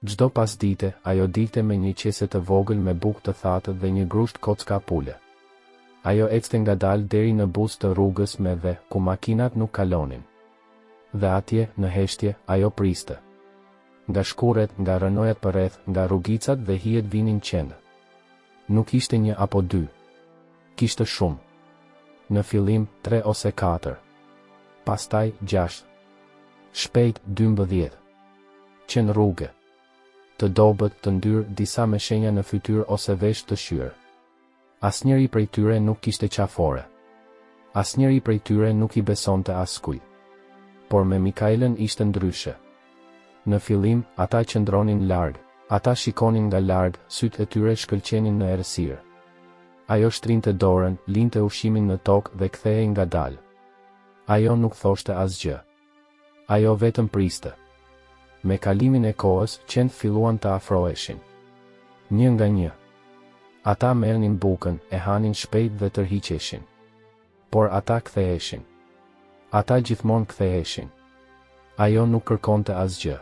Çdo pas dite, ajo dilte me një qese të vogël me bukë të thatë dhe një grusht kocka pule. Ajo ecte ngadalë deri në buzë të rrugës me ve, ku makinat nuk kalonin. Dhe atje, në heshtje, ajo priste. Nga shkuret, nga rënojat përreth, nga rrugicat dhe hijet vinin qenë. Nuk ishte një apo dy. Kishte shumë. Në fillim, 3 ose 4. Pastaj, 6. Shpejt, 12. Qenë rrugë. Të dobët, të ndyrë, disa me shenja në fytyrë ose vesh të shyrë. Asnjëri prej tyre nuk kishte qafore. Asnjëri prej tyre nuk i besonte askujt. Por me Mikaelën ishte ndryshe. Në fillim, ata qëndronin larg, ata shikonin nga larg, sytë e tyre shkëlqenin në errësirë. Ajo shtrinte dorën, linte ushimin në tokë dhe kthehej ngadalë. Ajo nuk thoshte asgjë. Ajo vetëm priste. Me kalimin e kohës, qenë filluan të afroheshin. Një nga një. Ata merrnin bukën, e hanin shpejt dhe tërhiqeshin. Por ata ktheheshin. Ata gjithmonë ktheheshin. Ajo nuk kërkonte asgjë.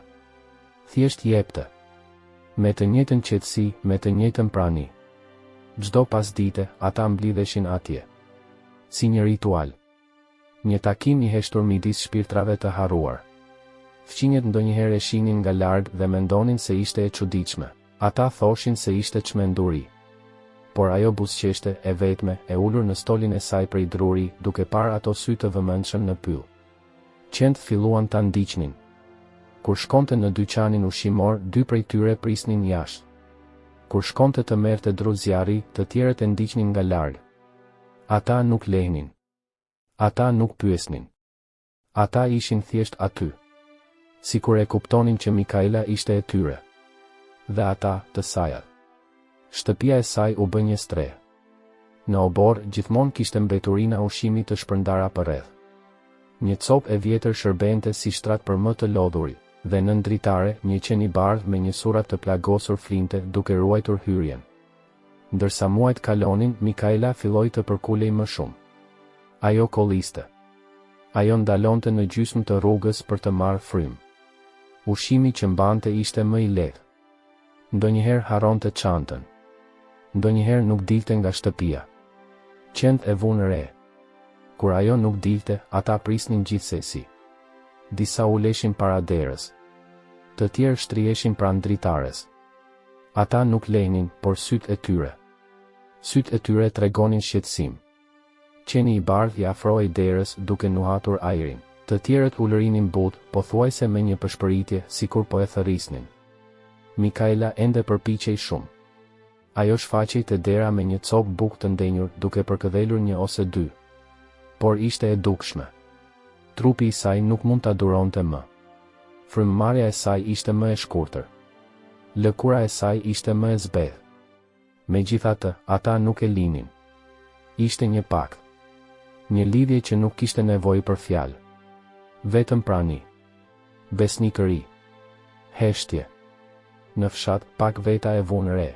Thjesht jepte. Me të njëjtën qetësi, me të njëjtën prani. Çdo pas dite, ata mblidheshin atje. Si një ritual. Një takim i heshtur midis shpirtrave të harruar. Fqinjet ndonjëherë e shihnin nga larg dhe mendonin se ishte e çuditshme. Ata thoshin se ishte çmenduri. Por ajo buzëqeshte, e vetme, e ulur në stolin e saj prej druri, duke parë ato sy të vëmendshëm në pyll. Qentë filluan ta ndiqnin. Kur shkonte në dyqanin ushqimor, 2 prej tyre prisnin jashtë. Kur shkonte të merrte dru zjarri, të tjerët e ndiqnin nga larg. Ata nuk lehnin. Ata nuk pyesnin. Ata ishin thjesht aty. Sikur e kuptonin që Mikaela ishte e tyre. Dhe ata, të sajat. Shtëpia e saj u bë një stre. Në obor, gjithmonë kishte mbeturina ushqimi të shpërndara përreth. Një copë e vjetër shërbente si shtrat për më të lodhurit, dhe nën dritare, një qen i bardh me një surat të plagosur flinte duke ruajtur hyrjen. Ndërsa muajt kalonin, Mikaela filloi të përkulej më shumë. Ajo kolliste. Ajo ndalonte në gjysmë të rrugës për të marrë frym. Ushqimi që mbante ishte më i lehtë. Ndonjëherë harronte çantën. Ndonjëherë nuk dilte nga shtëpia. Qentë e vunë re. Kur ajo nuk dilte, ata prisnin gjithsesi. Disa uleshin para derës. Të tjerë shtriheshin pranë dritares. Ata nuk lehnin, por sytë e tyre. Sytë e tyre tregonin shqetësim. Qeni i bardh i afrohej derës duke nuhatur ajrin. Të tjerët ulërinin butë, pothuajse me një përshpëritje, sikur po e thërrisnin. Mikaela ende përpiqej shumë. Ajo shfaqej te dera me një copë bukë të ndenjur, duke përkëdhelur 1 ose 2. Por ishte e dukshme. Trupi i saj nuk mund ta duronte më. Frymëmarrja e saj ishte më e shkurtër. Lëkura e saj ishte më e zbedh. Megjithatë, ata nuk e linin. Ishte një pakt. Një lidhje që nuk kishte nevojë për fjalë. Vetëm prani. Besnikëri. Heshtje. Në fshat, pak veta e vunë re.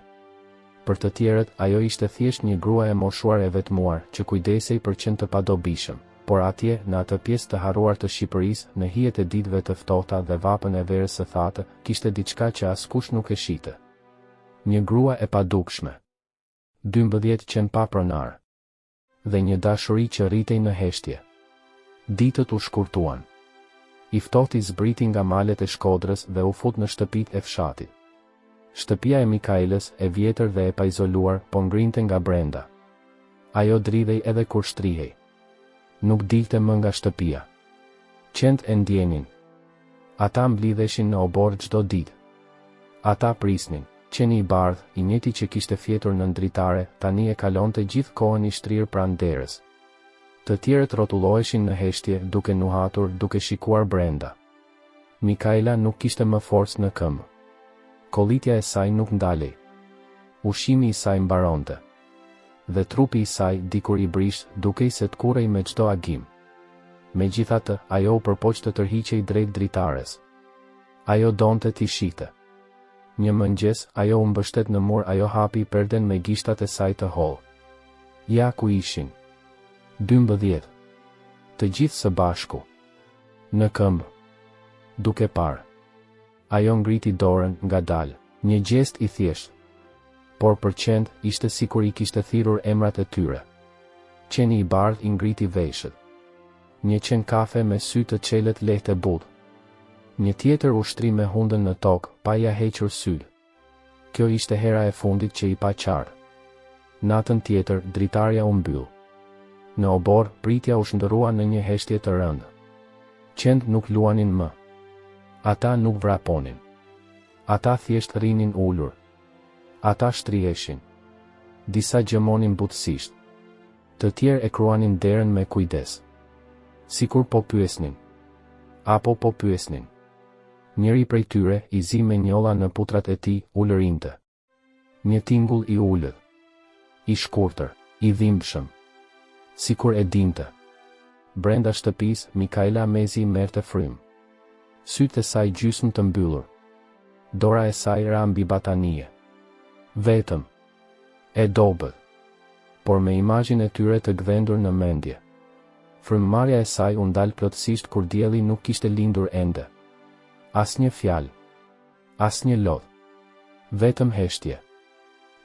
Për të tjerët, ajo ishte thjesht një grua e moshuar e vetmuar, që kujdesej për qenë të padobishëm, por atje, në atë pjesë të harruar të Shqipërisë, në hijet e ditëve të ftohta dhe vapën e verës së thatë, kishte diçka që askush nuk e shite. Një grua e padukshme. 12 qenë pa pronar. Dhe një dashuri që rritej në heshtje. Ditët u shkurtuan. I ftohti zbriti nga malet e Shkodrës dhe u fut në shtëpitë e fshatit. Shtëpia e Mikaelës, e vjetër dhe e paizoluar, po ngrinte nga brenda. Ajo dridhej edhe kur shtrihej. Nuk dilte më nga shtëpia. Qentë e ndjenin. Ata mblidheshin në obor çdo ditë. Ata prisnin. Qeni i bardh, i njëjti që kishte fjetur në dritare, tani e kalonte gjithë kohën i shtrirë pranë derës. Të tjerët rrotulloheshin në heshtje, duke nuhatur, duke shikuar brenda. Mikaela nuk kishte më forcë në këmbë. Kollitja e saj nuk ndalej. Ushqimi i saj mbaronte. Dhe trupi i saj dikur i brish, dukej se të kurrej me çdo agim. Megjithatë, ajo u përpoq të tërhiqej drejt dritares. Ajo donte t'i shihte. Një mëngjes, ajo u mbështet në mur, ajo hapi perden me gishtat e saj të hollë. Ja ku ishin. 12. Të gjithë së bashku. Në këmbë. Duke parë. Ajo ngriti dorën ngadalë, një gjest i thjesht. Por për qend, ishte sikur i kishte thirrur emrat e tyre. Qeni i bardh i ngriti veshët. Një qen kafe me sy të çelët lehtë butë. Një tjetër ushtri me hundën në tokë, pa ja hequr sy. Kjo ishte hera e fundit që i pa qartë. Natën tjetër, dritarja u mbyll. Në obor, pritja u shndërrua në një heshtje të rëndë. Qend nuk luanin më. Ata nuk vraponin. Ata thjesht rinin ulur. Ata shtriheshin. Disa gjëmonin butësisht. Të tjerë e kruanin derën me kujdes. Sikur po pyesnin. Apo po pyesnin. Njëri prej tyre, i zi me njolla në putrat e tij, u lërinte. Një tingull i ulët. I shkurtër, i dhimbshëm. Sikur e dinte. Brenda shtëpisë, Mikaela mezi merrte frym. Sytë e saj gjysmë të mbyllur. Dora e saj ra mbi batanie. Vetëm. E dobët. Por me imazhin e tyre të gdhendur në mendje. Frymëmarrja e saj u ndal plotësisht kur dielli nuk kishte lindur ende. Asnjë fjalë. Asnjë lodh. Vetëm heshtje.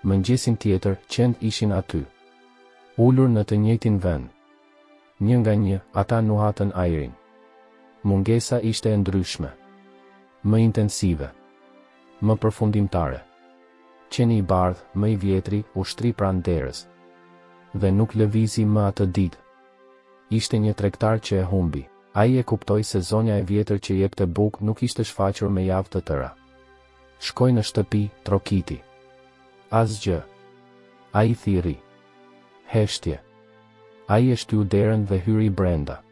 Mëngjesin tjetër, qend ishin aty. Ulur në të njëjtin vend. Një nga një, ata nuhatën ajrin. Mungesa ishte e ndryshme. Më intensive. Më përfundimtare. Qeni i bardh, më i vjetri, u shtri pranë derës. Dhe nuk lëvizi më atë ditë. Ishte një tregtar që e humbi. Ai e kuptoi se zonja e vjetër që jepte bukë nuk ishte shfaqur me javë të tëra. Shkoi në shtëpi, trokiti. Asgjë. Ai thirri. Heshtje. Ai e shtyu derën dhe hyri brenda.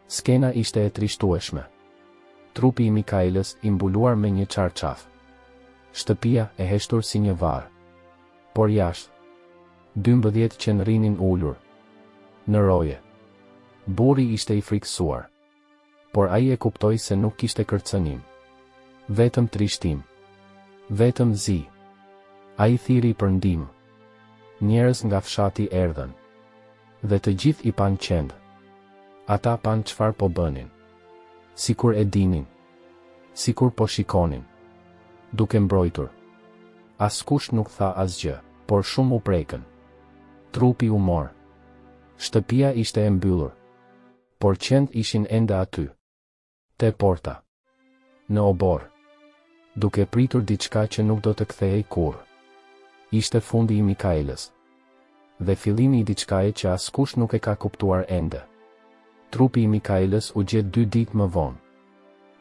Skena ishte e trishtueshme. Trupi i Mikaelës i mbuluar me një çarçaf. Shtëpia e heshtur si një varr. Por jashtë, 12 që rinin ulur. Në roje. Burri ishte i frikësuar. Por ai e kuptoi se nuk kishte kërcënim. Vetëm trishtim. Vetëm zi. Ai thiri për ndihmë. Njerëz nga fshati erdhën. Dhe të gjithë i pan qend. Ata pan çfarë po bënin. Sikur e dinin. Sikur po shikonin. Duke mbrojtur. Askush nuk tha asgjë, por shumë u prekën. Trupi u mor. Shtëpia ishte e mbyllur. Por qend ishin ende aty. Te porta. Në obor. Duke pritur diçka që nuk do të kthehej kurrë. Ishte fundi i Mikaelës. Dhe fillimi i diçkaje që askush nuk e ka kuptuar ende. Trupi i Mikaelës u gjet 2 ditë më vonë.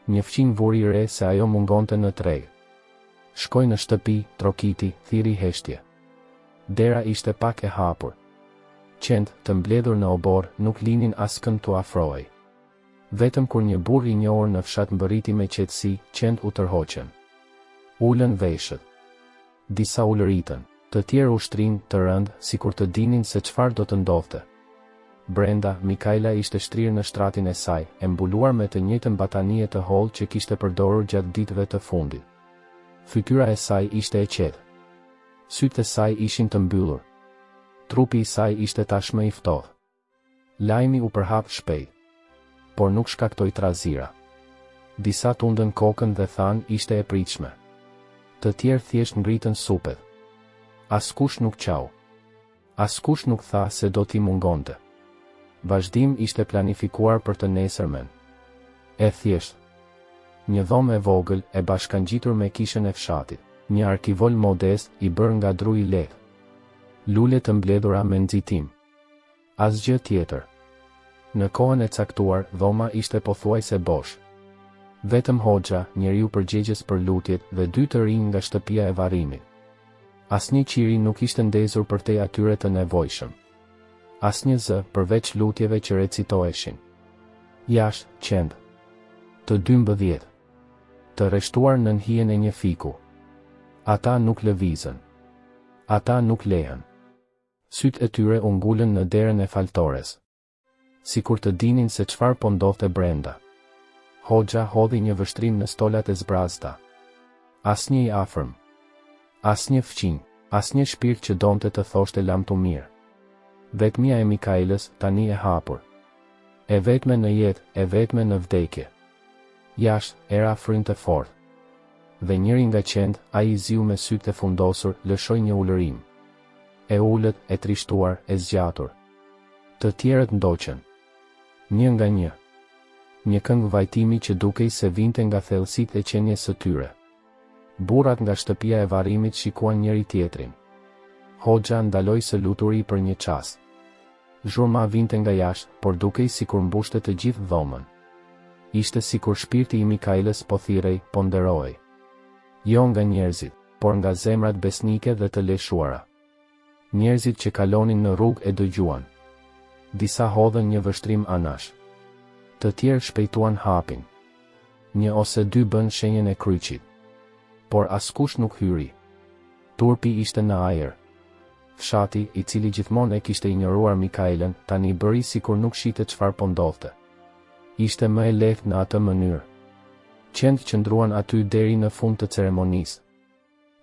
Një fqinj vuri re se ajo mungonte në treg. Shkoi në shtëpi, trokiti, thiri heshtje. Dera ishte pak e hapur. Qend, të mbledhur në obor, nuk linin askënd t'u afrohej. Vetëm kur një burr i njohur në fshat mbërriti me qetësi, qend u tërhoqën. Ulën veshët. Disa u lëritën, të tjerë u shtrin të rënd, sikur të dinin se çfarë do të ndodhte. Brenda, Mikaela ishte shtrirë në shtratin e saj, e mbuluar me të njëjtën batanie të hollë që kishte përdorur gjatë ditëve të fundit. Fytyra e saj ishte e qetë. Sytë e saj ishin të mbyllur. Trupi i saj ishte tashmë i ftohtë. Lajmi u përhap shpejt. Por nuk shkaktoi trazira. Disa tundën kokën dhe than ishte e pritshme. Të tjerë thjesht ngritën supet. Askush nuk qau. Askush nuk tha se do t'i mungonte. Vazhdim ishte planifikuar për të nesërmen. E thjesht. Një dhomë e vogël e bashkangjitur me kishën e fshatit. Një arkivol modest i bërë nga dru i lehtë. Lule të mbledhura me nxitim. Asgjë tjetër. Në kohën e caktuar, dhoma ishte pothuajse bosh. Vetëm Hoxha, njeriu përgjegjës për lutjet, dhe 2 të rinj nga shtëpia e varrimit. Asnjë qiri nuk ishte ndezur përtej atyre të nevojshëm. Asnjë zë përveç lutjeve që recitoheshin. Jashtë, qend. Të 12. Të rreshtuar nën hijen e një fiku. Ata nuk lëvizën. Ata nuk lehen. Sytë e tyre u ngulën në derën e faltores. Sikur të dinin se çfarë po ndodhte brenda. Hoxha hodhi një vështrim në stolat e zbrazta. Asnjë i afërm. Asnjë fqinj, asnjë shpirt që donte të thoshte lamtu mirë. Vetmia e Mikaelës tani e hapur. E vetme në jetë, e vetme në vdekje. Jashtë, era frynte fort. Dhe njëri nga qend, ai I ziu me sytë e fundosur, lëshoi një ulërim. E ullët, e trishtuar, e zgjatur. Të tjerët ndoqën. Një nga një. Një këngë vajtimi që dukej se vinte nga thellësitë e qenies së tyre. Burrat nga shtëpia e varrimit shikuan njëri tjetrin. Hoxha ndaloi së luturi për një çast. Zhurma vinte nga jashtë, por dukej sikur mbushte të gjithë dhomën. Ishte sikur shpirti I Mikaelës po thirrej, po nderohej. Jo nga njerëzit, por nga zemrat besnike dhe të leshuara. Njerëzit që kalonin në rrugë e dëgjuan. Disa hodhën një vështrim anash. Të tjerë shpejtuan hapin. Një ose dy bën shenjën e kryqit. Por askush nuk hyri. Turpi ishte në ajër. Fshati, I cili gjithmonë e kishte injoruar Mikaelën, tani bëri sikur nuk shite çfarë po ndodhte. Ishte më e lehtë në atë mënyrë. Qend qëndruan aty deri në fund të ceremonisë.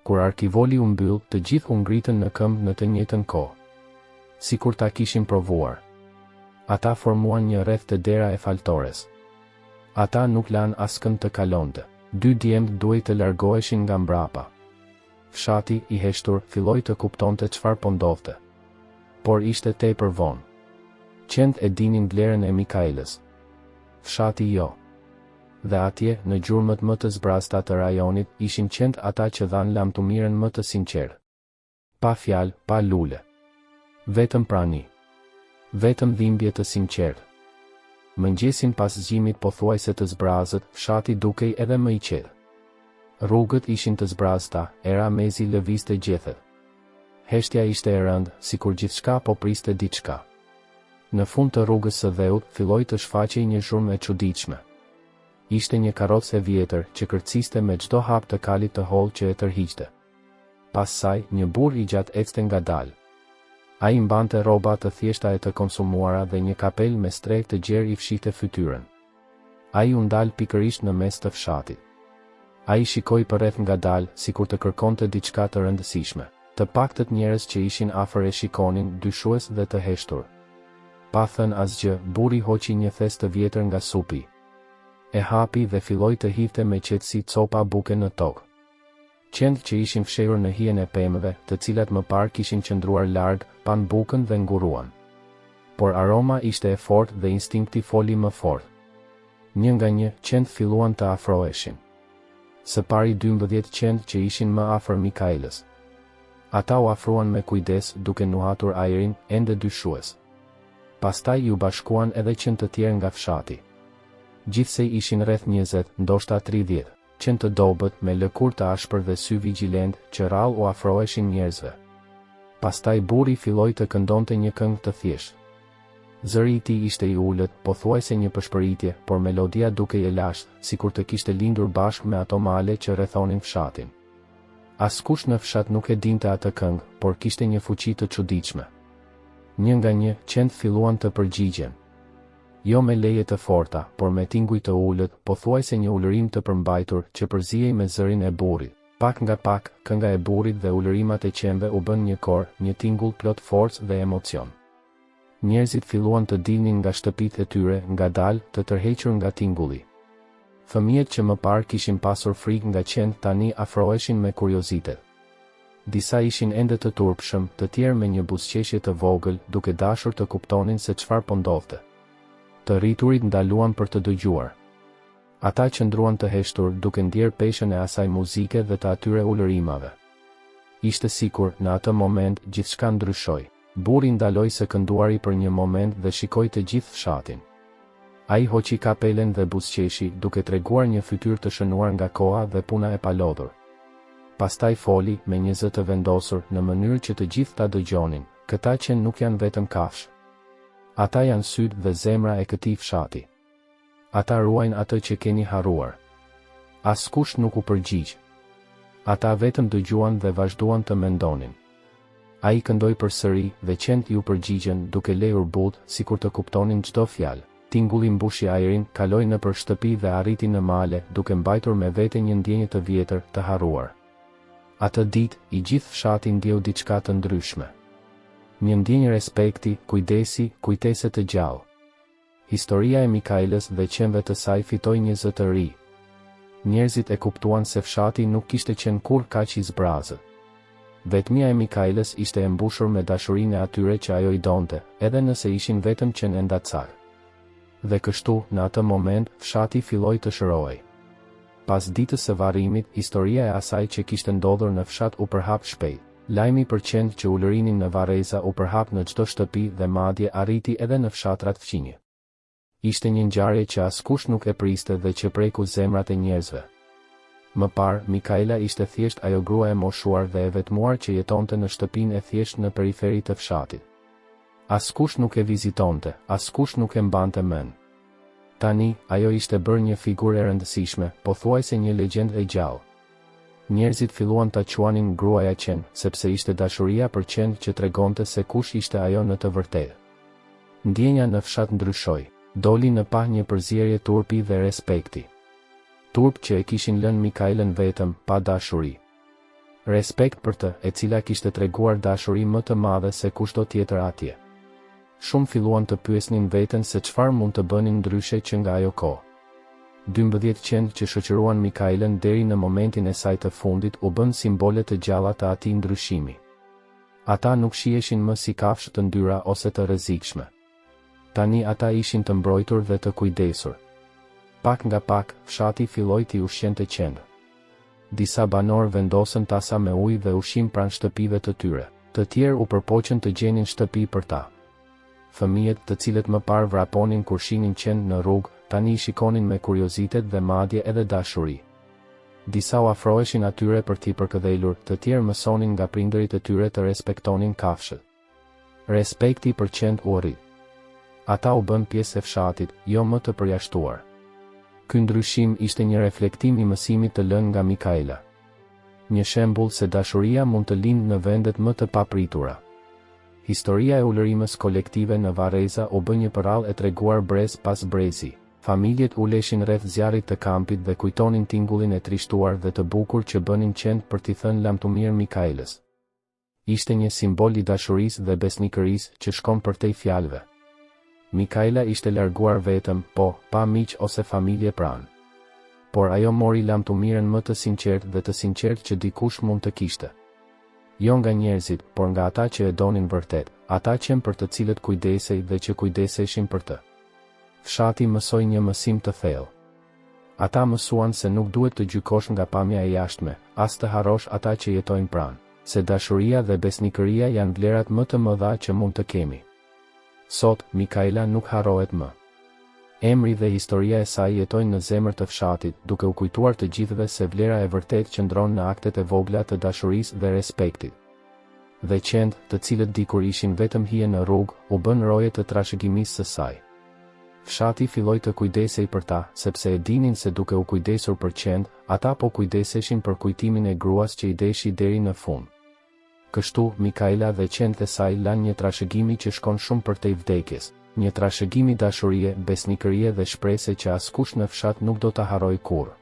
Kur arkivoli u mbyll, të gjithë u ngritën në këmbë në të njëjtën kohë. Sikur ta kishin provuar. Ata formuan një rreth të dera e faltores. Ata nuk lanë askënd të kalonte. Dy djemtë duhej të largoheshin nga mbrapa. Fshati, I heshtur, filloi të kuptonte çfarë po ndodhte. Por ishte tepër vonë. Qend e dinin vlerën e Mikaelës. Fshati jo. Dhe atje, në gjurmët më të zbrasta të rajonit, ishin qend ata që dhanë lamtumirën më të sinqertë. Pa fjalë, pa lule. Vetëm prani. Vetëm dhimbje të sinqertë. Mëngjesin pas zgjimit pothuajse të zbrazët, fshati dukej edhe më I qetë. Rrugët ishin të zbrasta, era mezi lëvizte gjethet. Heshtja ishte e rëndë, sikur gjithçka po priste diçka. Në fund të rrugës së dheut, filloi të shfaqej një zhurmë e çuditshme. Ishte një karrocë e vjetër që kërciste me çdo hap të kalit të hollë që e tërhiqte. Pas saj, një burr I gjatë ecte ngadalë. Ai mbante rroba të thjeshta e të konsumuara dhe një kapel me strehë të gjerë I fshinte fytyrën. Ai u ndal pikërisht në mes të fshatit. Ai shikoi përreth ngadalë, sikur të kërkonte diçka të rëndësishme. Të paktët njerëz që ishin afër e shikonin, dyshues dhe të heshtur. Pa thënë asgjë, burri hoqi një thes të vjetër nga supi. E hapi dhe filloi të hidhte me qetësi copa buke në tokë. Qend që ishin fshehur në hijen e pemëve, të cilat më parë kishin qëndruar larg, pan bukën dhe nguruan. Por aroma ishte e fortë dhe instinkti foli më fort. Një nga një, qend filluan të afroheshin. Së pari 12 qend që ishin më afër Mikaelës. Ata u afruan me kujdes, duke nuhatur ajrin, ende dyshues. Pastaj u bashkuan edhe qend të tjerë nga fshati. Gjithsej ishin rreth 20, ndoshta 30, qend të dobët me lëkurë të ashpër dhe sy vigjilent që rrallë u afroheshin njerëzve. Pastaj burri filloi të këndonte një këngë të thjeshtë. Zëri I tij ishte I ulët, pothuajse një përshpëritje, por melodia dukej e lashtë, sikur të kishte lindur bashkë me ato male që rrethonin fshatin. Askush në fshat nuk e dinte atë këngë, por kishte një fuqi të çuditshme. Një nga një, qend filluan të përgjigjen. Jo me leje të forta, por me tinguj të ulët, pothuajse një ulërim të përmbajtur që përzihej me zërin e burrit. Pak nga pak, kënga e burrit dhe ulërimat e qenve u bën një kor, një tingull plot forcë dhe emocion. Njerëzit filluan të dilnin nga shtëpitë e tyre, ngadalë, të tërhequr nga tingulli. Fëmijët që më parë kishin pasur frikë nga qend tani afroheshin me kuriozitet. Disa ishin ende të turpshëm, të tjerë me një buzëqeshje të vogël, duke dashur të kuptonin se çfarë po ndodhte. Të rriturit ndaluan për të dëgjuar. Ata qëndruan të heshtur, duke ndjer peshën e asaj muzike dhe të atyre ulërimave. Ishte sikur, në atë moment, gjithçka ndryshoi. Burri ndaloi së kënduari për një moment dhe shikoi të gjithë fshatin. Ai hoqi kapelen dhe buzëqeshi, duke treguar një fytyrë të shënuar nga koha dhe puna e palodhur. Pastaj foli, me një zë të vendosur, në mënyrë që të gjithë ta dëgjonin, këta që nuk janë vetëm kafsh. Ata janë sytë dhe zemra e këtij fshati. Ata ruajnë atë që keni harruar. Askush nuk u përgjigj. Ata vetëm dëgjuan dhe vazhduan të mendonin. Ai këndoi përsëri dhe qend ju përgjigjen duke lejur but, sikur të kuptonin çdo fjalë. Tingulli mbushi ajrin, kaloi nëpër shtëpi dhe arriti në male, duke mbajtur me vete një ndjenjë të vjetër, të harruar. Atë ditë, I gjithë fshati ndjeu diçka të ndryshme. Një ndjenjë respekti, kujdesi, kujtese të gjallë. Historia e Mikaelës dhe qenve të saj fitoi një zë të ri. Njerëzit e kuptuan se fshati nuk kishte qenë kur kaq i zbrazët. Vetmia e Mikaelës ishte e mbushur me dashurinë e atyre që ajo i donte, edhe nëse ishin vetëm qenë endacar. Dhe kështu, në atë moment, fshati filloi të shërohej. Pas ditës së varrimit, historia e asaj që kishte ndodhur në fshat u përhap shpejt. Lajmi për qend që ulërinin në Vareza u përhap në çdo shtëpi dhe madje arriti edhe në fshatrat fqinje. Ishte një ngjarje që askush nuk e priste dhe që preku zemrat e njerëzve. Më parë, Mikaela ishte thjesht ajo grua e moshuar dhe e vetmuar që jetonte në shtëpinë e thjesht në periferi të fshatit. Askush nuk e vizitonte, askush nuk e mbante mend. Tani, ajo ishte bërë një figurë e rëndësishme, pothuajse një legjendë e gjallë. Njerëzit filluan ta quanin gruaja qen, sepse ishte dashuria për qen që tregonte se kush ishte ajo në të vërtetë. Ndjenja në fshat ndryshoi. Doli në pa një përzierje turpi dhe respekti. Turp që e kishin lënë Mikaelën vetëm, pa dashuri. Respekt për të, e cila kishte treguar dashuri më të madhe se kushdo tjetër atje. Shumë filluan të pyesnin veten se çfarë mund të bënin ndryshe që nga ajo kohë. 12 qend që shoqëruan Mikaelën deri në momentin e saj të fundit u bën simbole të gjalla të atij ndryshimi. Ata nuk shiheshin më si kafshë të ndyra ose të rrezikshme. Tani ata ishin të mbrojtur dhe të kujdesur. Pak nga pak, fshati filloi t'i ushqente qend. Disa banorë vendosën tasa me ujë dhe ushqim pranë shtëpive të tyre. Të tjerë u përpoqën të gjenin shtëpi për ta. Fëmijët, të cilët më parë vraponin kur shihnin qend në rrugë, tani i shikonin me kuriozitet dhe madje edhe dashuri. Disa u afroheshin atyre për t'i përkëdhelur, të tjerë mësonin nga prindërit e tyre të respektonin kafshët. Respekti për qend u rrit. Ata u bën pjesë e fshatit, jo më të përjashtuar. Ky ndryshim ishte një reflektim i mësimit të lënë nga Mikaela. Një shembull se dashuria mund të lindë në vendet më të papritura. Historia e ulërimës kolektive në Vareza u bë një përrall e treguar brez pas brezi. Familjet uleshin rreth zjarrit të kampit dhe kujtonin tingullin e trishtuar dhe të bukur që bënin qend për t'i thënë lamtumir Mikaelës. Ishte një simbol i dashurisë dhe besnikërisë që shkon përtej fjalëve. Mikaela ishte larguar vetëm, po, pa miq ose familje pranë. Por ajo mori lamtumirën më të sinqertë dhe të sinqertë që dikush mund të kishte. Jo nga njerëzit, por nga ata që e donin vërtet, ata që për të cilët kujdesej dhe që kujdeseshin për të. Fshati mësoi një mësim të thellë. Ata mësuan se nuk duhet të gjykosh nga pamja e jashtme, as të harrosh ata që jetojnë pranë, se dashuria dhe besnikëria janë vlerat më të mëdha që mund të kemi. Sot, Mikaela nuk harrohet më. Emri dhe historia e saj jetojnë në zemër të fshatit, duke u kujtuar të gjithëve se vlera e vërtet qëndron në aktet e vogla të dashurisë dhe respektit. Dhe qend, të cilët dikur ishin vetëm hije në rrugë, u bën roje të trashëgimisë së saj. Fshati filloi të kujdesej për ta, sepse e dinin se duke u kujdesur për qend, ata po kujdeseshin për kujtimin e gruas që i deshi deri në fund. Kështu, Mikaela dhe qendet e saj lanë një trashëgimi që shkon shumë përtej vdekjes, një trashëgimi dashurie, besnikërie dhe shpresë që askush në fshat nuk do ta harrojë kurrë.